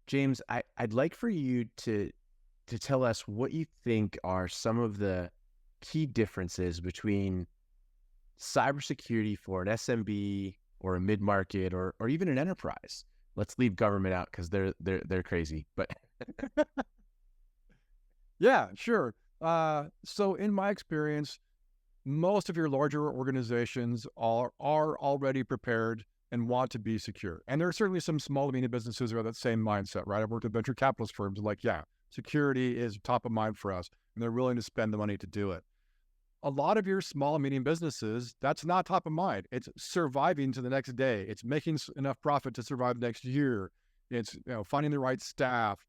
James, I'd like for you to tell us what you think are some of the key differences between cybersecurity for an SMB or a mid-market or even an enterprise. Let's leave government out because they're crazy. But Yeah, sure. So in my experience, most of your larger organizations are already prepared and want to be secure. And there are certainly some small to medium businesses who have that same mindset, right? I've worked with venture capitalist firms like, yeah, security is top of mind for us, and they're willing to spend the money to do it. A lot of your small and medium businesses, that's not top of mind. It's surviving to the next day. It's making enough profit to survive next year. It's finding the right staff.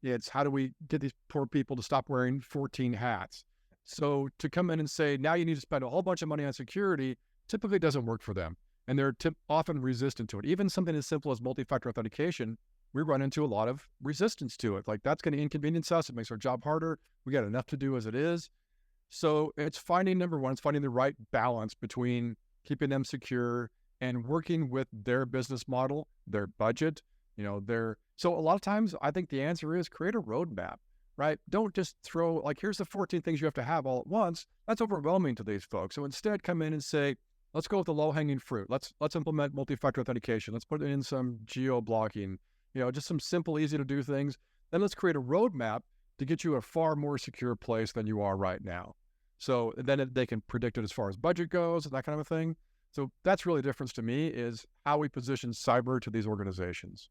It's how do we get these poor people to stop wearing 14 hats? So to come in and say, now you need to spend a whole bunch of money on security, typically doesn't work for them. And they're often resistant to it. Even something as simple as multi-factor authentication, we run into a lot of resistance to it. Like that's going to inconvenience us. It makes our job harder. We got enough to do as it is. So it's finding, number one, it's finding the right balance between keeping them secure and working with their business model, their budget, so a lot of times I think the answer is create a roadmap, right? Don't just throw like, here's the 14 things you have to have all at once. That's overwhelming to these folks. So instead come in and say, let's go with the low hanging fruit. Let's implement multi-factor authentication. Let's put in some geo blocking, just some simple, easy to do things. Then let's create a roadmap to get you a far more secure place than you are right now. So then they can predict it as far as budget goes and that kind of a thing. So that's really the difference to me is how we position cyber to these organizations.